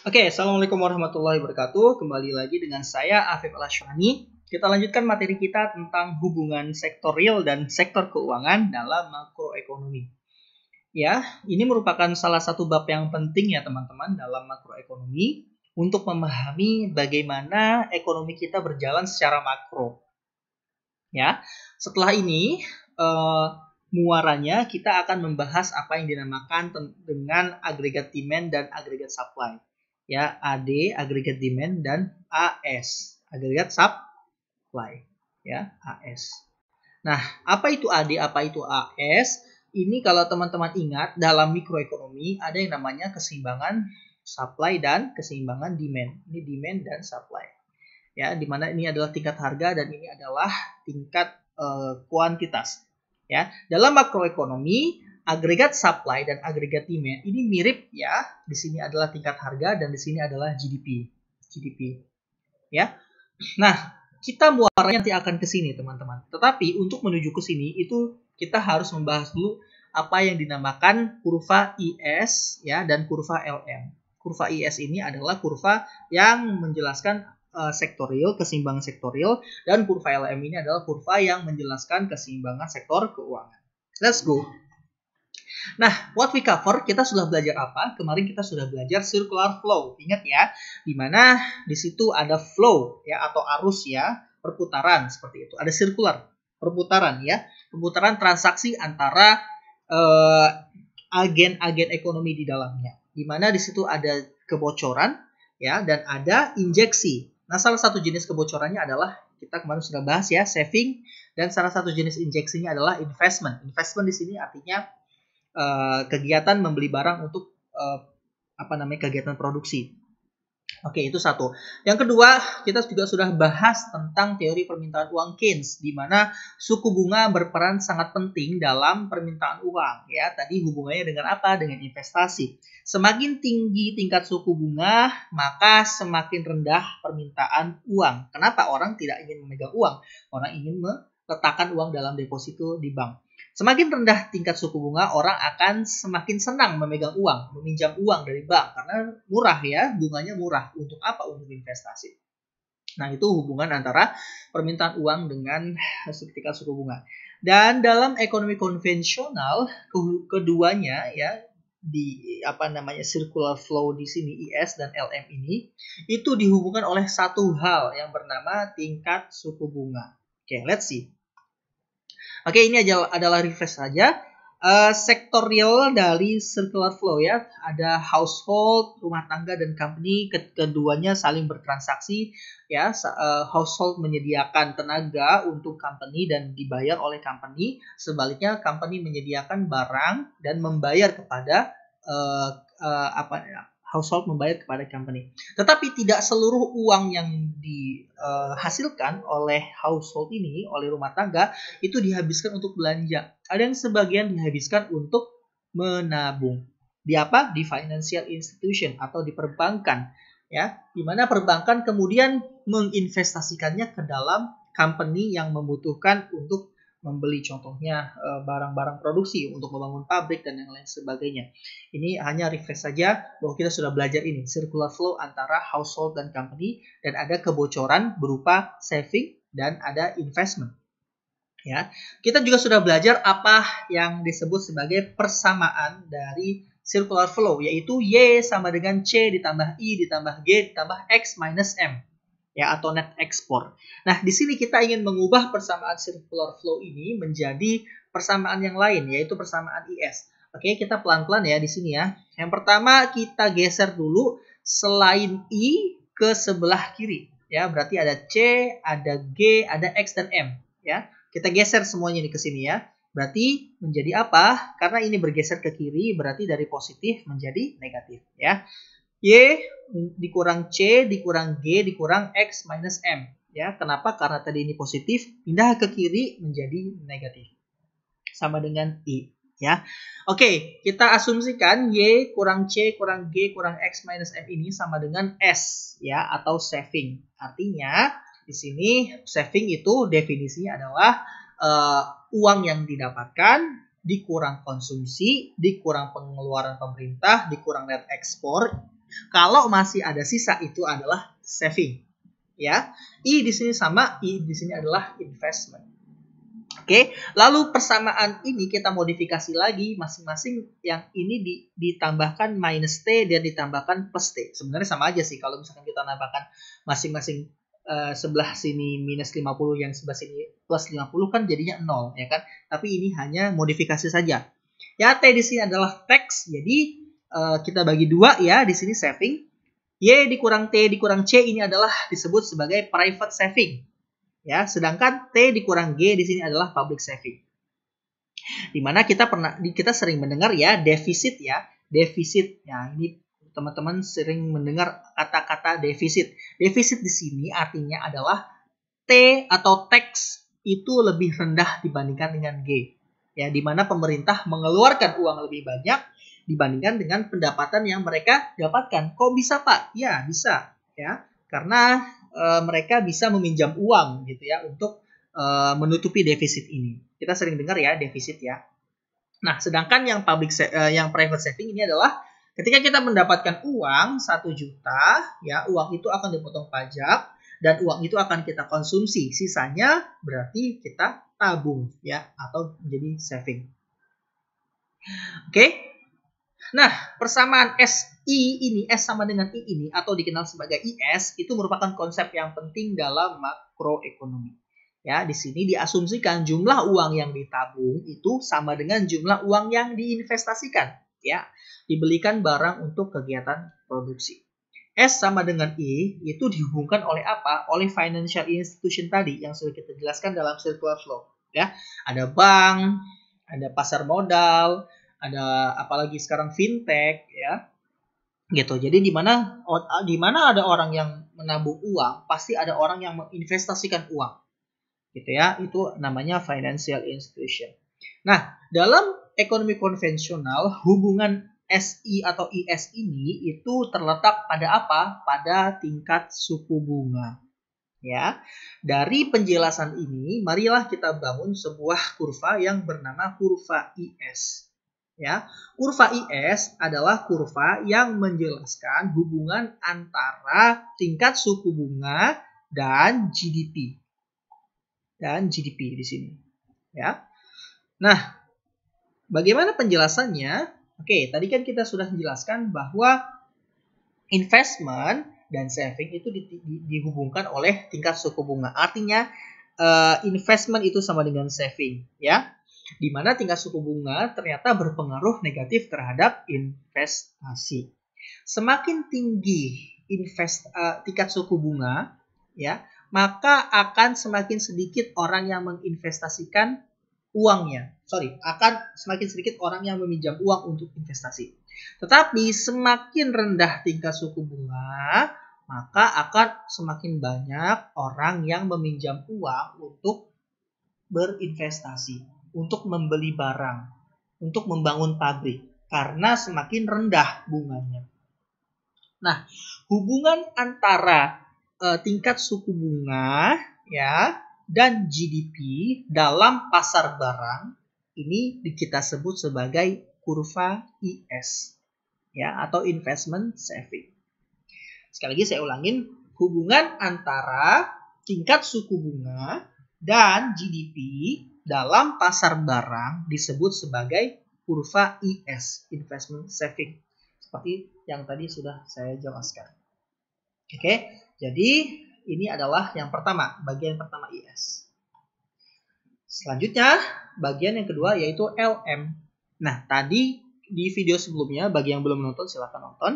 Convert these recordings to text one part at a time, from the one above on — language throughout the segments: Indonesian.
Oke, Assalamualaikum warahmatullahi wabarakatuh. Kembali lagi dengan saya Afif Al-Asyani. Kita lanjutkan materi kita tentang hubungan sektor real dan sektor keuangan dalam makroekonomi. Ya, ini merupakan salah satu bab yang penting ya teman-teman dalam makroekonomi untuk memahami bagaimana ekonomi kita berjalan secara makro. Ya, setelah ini muaranya kita akan membahas apa yang dinamakan dengan agregat demand dan agregat supply. Ya, AD agregat demand dan AS agregat supply. Ya, AS. Nah, apa itu AD, apa itu AS? Ini kalau teman-teman ingat dalam mikroekonomi ada yang namanya keseimbangan supply dan keseimbangan demand. Ini demand dan supply. Ya, di mana ini adalah tingkat harga dan ini adalah tingkat kuantitas. Ya, dalam makroekonomi agregat supply dan agregat demand ini mirip ya. Di sini adalah tingkat harga dan di sini adalah GDP. Ya. Nah, kita muaranya nanti akan ke sini teman-teman. Tetapi untuk menuju ke sini itu kita harus membahas dulu apa yang dinamakan kurva IS ya dan kurva LM. Kurva IS ini adalah kurva yang menjelaskan sektor real, keseimbangan sektor real, dan kurva LM ini adalah kurva yang menjelaskan keseimbangan sektor keuangan. Let's go. Nah, what we cover, kita sudah belajar apa? Kemarin kita sudah belajar circular flow. Ingat ya, di mana di situ ada flow ya atau arus ya, perputaran seperti itu. Ada circular, perputaran ya, perputaran transaksi antara agen-agen ekonomi di dalamnya. Di mana di situ ada kebocoran ya dan ada injeksi. Nah, salah satu jenis kebocorannya adalah kita kemarin sudah bahas ya, saving, dan salah satu jenis injeksinya adalah investment. Investment di sini artinya kegiatan membeli barang untuk kegiatan produksi. Oke, itu satu. Yang kedua, kita juga sudah bahas tentang teori permintaan uang Keynes, di mana suku bunga berperan sangat penting dalam permintaan uang. Ya, tadi hubungannya dengan apa? Dengan investasi. Semakin tinggi tingkat suku bunga, maka semakin rendah permintaan uang. Kenapa orang tidak ingin memegang uang? Orang ingin meletakkan uang dalam deposito di bank. Semakin rendah tingkat suku bunga, orang akan semakin senang memegang uang, meminjam uang dari bank karena murah ya, bunganya murah. Untuk apa? Untuk investasi. Nah, itu hubungan antara permintaan uang dengan tingkat suku bunga. Dan dalam ekonomi konvensional, keduanya ya di circular flow di sini IS dan LM ini itu dihubungkan oleh satu hal yang bernama tingkat suku bunga. Oke, let's see. Oke, ini adalah refresh saja. Sektor real dari circular flow ya. Ada household, rumah tangga, dan company. Keduanya saling bertransaksi. Ya, household menyediakan tenaga untuk company dan dibayar oleh company. Sebaliknya, company menyediakan barang dan membayar kepada household membayar kepada company. Tetapi tidak seluruh uang yang dihasilkan oleh household ini, oleh rumah tangga, itu dihabiskan untuk belanja. Ada yang sebagian dihabiskan untuk menabung. Di apa? Di financial institution atau di perbankan. Ya, di mana perbankan kemudian menginvestasikannya ke dalam company yang membutuhkan untuk membeli contohnya barang-barang produksi untuk membangun pabrik dan yang lain sebagainya. Ini hanya refresh saja bahwa kita sudah belajar ini, circular flow antara household dan company, dan ada kebocoran berupa saving dan ada investment. Ya, kita juga sudah belajar apa yang disebut sebagai persamaan dari circular flow, yaitu Y sama dengan C ditambah I ditambah G ditambah X minus M. Ya, atau net export. Nah, di sini kita ingin mengubah persamaan circular flow ini menjadi persamaan yang lain, yaitu persamaan IS. Oke, kita pelan-pelan ya di sini ya. Yang pertama kita geser dulu selain I ke sebelah kiri. Ya, berarti ada C, ada G, ada X dan M. Ya, kita geser semuanya ini ke sini ya. Berarti menjadi apa? Karena ini bergeser ke kiri, berarti dari positif menjadi negatif ya. Y dikurang C, dikurang G, dikurang X minus M. Ya, kenapa? Karena tadi ini positif, pindah ke kiri menjadi negatif. Sama dengan I. Ya, oke, kita asumsikan Y kurang C kurang G kurang X minus M ini sama dengan S, ya, atau saving. Artinya, di sini saving itu definisinya adalah uang yang didapatkan dikurang konsumsi, dikurang pengeluaran pemerintah, dikurang net ekspor, Kalau masih ada sisa itu adalah saving. Ya, I di sini sama, I di sini adalah investment. Oke, lalu persamaan ini kita modifikasi lagi masing-masing, yang ini ditambahkan minus T dan ditambahkan plus T. Sebenarnya sama aja sih kalau misalkan kita nambahkan masing-masing sebelah sini minus 50, yang sebelah sini plus 50 kan jadinya 0 ya kan. Tapi ini hanya modifikasi saja. Ya, T di sini adalah tax. Jadi kita bagi dua ya, di sini saving. Y dikurang T dikurang C ini adalah disebut sebagai private saving. Ya, sedangkan T dikurang G di sini adalah public saving. Dimana kita sering mendengar ya defisit ya, defisit. Ya, ini teman-teman sering mendengar kata-kata defisit. Defisit di sini artinya adalah T atau tax itu lebih rendah dibandingkan dengan G. Ya, dimana pemerintah mengeluarkan uang lebih banyak dibandingkan dengan pendapatan yang mereka dapatkan. Kok bisa, Pak? Ya, bisa. Ya, karena mereka bisa meminjam uang gitu ya untuk menutupi defisit ini. Kita sering dengar ya defisit ya. Nah, sedangkan yang private saving ini adalah ketika kita mendapatkan uang 1 juta, ya, uang itu akan dipotong pajak dan uang itu akan kita konsumsi. Sisanya berarti kita tabung ya, atau menjadi saving. Oke. Nah, persamaan SI ini, S sama dengan I ini, atau dikenal sebagai IS, itu merupakan konsep yang penting dalam makroekonomi. Ya, di sini diasumsikan jumlah uang yang ditabung itu sama dengan jumlah uang yang diinvestasikan. Ya, dibelikan barang untuk kegiatan produksi. S sama dengan I itu dihubungkan oleh apa? Oleh financial institution tadi yang sudah kita jelaskan dalam circular flow. Ya, ada bank, ada pasar modal, ada apalagi sekarang fintech ya gitu. Jadi di mana ada orang yang menabung uang, pasti ada orang yang menginvestasikan uang gitu ya. Itu namanya financial institution. Nah, dalam ekonomi konvensional hubungan SI atau IS ini itu terletak pada apa? Pada tingkat suku bunga. Ya, dari penjelasan ini marilah kita bangun sebuah kurva yang bernama kurva IS. Ya, kurva IS adalah kurva yang menjelaskan hubungan antara tingkat suku bunga dan GDP. Dan GDP di sini. Ya. Nah, bagaimana penjelasannya? Oke, tadi kan kita sudah menjelaskan bahwa investment dan saving itu dihubungkan oleh tingkat suku bunga. Artinya investment itu sama dengan saving, ya. Di mana tingkat suku bunga ternyata berpengaruh negatif terhadap investasi. Semakin tinggi tingkat suku bunga, ya, maka akan semakin sedikit orang yang menginvestasikan uangnya. Akan semakin sedikit orang yang meminjam uang untuk investasi. Tetapi semakin rendah tingkat suku bunga, maka akan semakin banyak orang yang meminjam uang untuk berinvestasi, untuk membeli barang, untuk membangun pabrik, karena semakin rendah bunganya. Nah, hubungan antara tingkat suku bunga ya dan GDP dalam pasar barang ini kita sebut sebagai kurva IS ya, atau investment saving. Sekali lagi saya ulangin, hubungan antara tingkat suku bunga dan GDP dalam pasar barang disebut sebagai kurva IS, investment saving. Seperti yang tadi sudah saya jelaskan. Oke, jadi ini adalah yang pertama, bagian pertama IS. Selanjutnya, bagian yang kedua yaitu LM. Nah, tadi di video sebelumnya, bagi yang belum menonton silahkan nonton.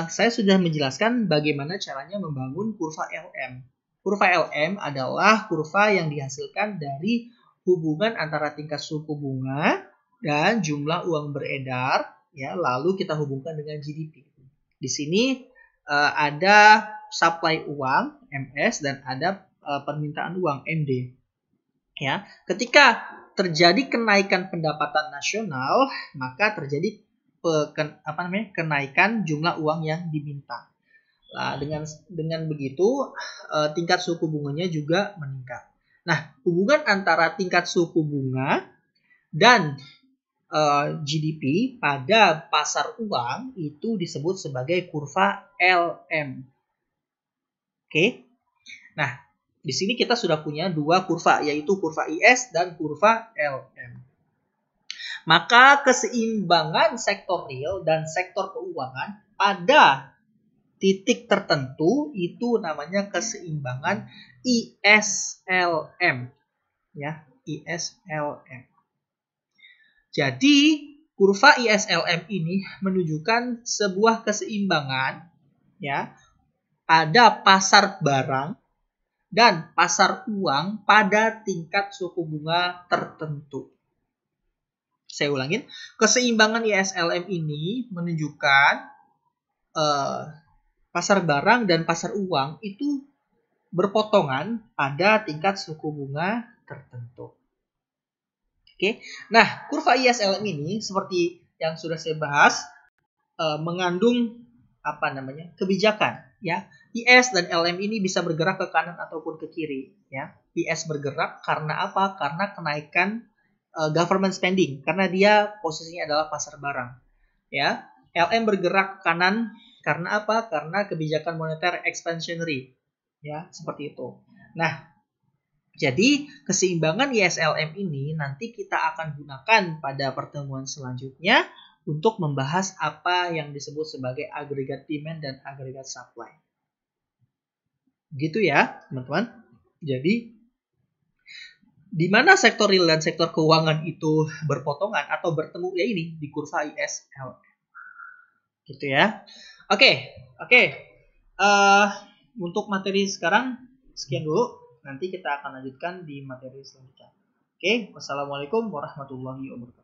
Saya sudah menjelaskan bagaimana caranya membangun kurva LM. Kurva LM adalah kurva yang dihasilkan dari hubungan antara tingkat suku bunga dan jumlah uang beredar, ya, lalu kita hubungkan dengan GDP. Di sini ada supply uang MS dan ada permintaan uang MD. Ya, ketika terjadi kenaikan pendapatan nasional, maka terjadi kenaikan jumlah uang yang diminta. Nah, dengan begitu tingkat suku bunganya juga meningkat. Nah, hubungan antara tingkat suku bunga dan GDP pada pasar uang itu disebut sebagai kurva LM. Oke. Nah, di sini kita sudah punya dua kurva, yaitu kurva IS dan kurva LM. Maka keseimbangan sektor real dan sektor keuangan pada titik tertentu itu namanya keseimbangan ISLM. Ya, ISLM. Jadi, kurva ISLM ini menunjukkan sebuah keseimbangan ya pada pasar barang dan pasar uang pada tingkat suku bunga tertentu. Saya ulangin, keseimbangan ISLM ini menunjukkan pasar barang dan pasar uang itu berpotongan pada tingkat suku bunga tertentu. Oke, nah kurva ISLM ini seperti yang sudah saya bahas mengandung kebijakan ya. IS dan LM ini bisa bergerak ke kanan ataupun ke kiri ya. IS bergerak karena apa? Karena kenaikan government spending, karena dia posisinya adalah pasar barang ya. LM bergerak ke kanan karena apa? Karena kebijakan moneter expansionary ya, seperti itu. Nah, jadi keseimbangan ISLM ini nanti kita akan gunakan pada pertemuan selanjutnya untuk membahas apa yang disebut sebagai agregat demand dan agregat supply. Gitu ya, teman-teman. Jadi, di mana sektor real dan sektor keuangan itu berpotongan atau bertemu ya ini di kurva ISLM. Gitu ya. Oke. Untuk materi sekarang sekian dulu. Nanti kita akan lanjutkan di materi selanjutnya. Oke, wassalamualaikum warahmatullahi wabarakatuh.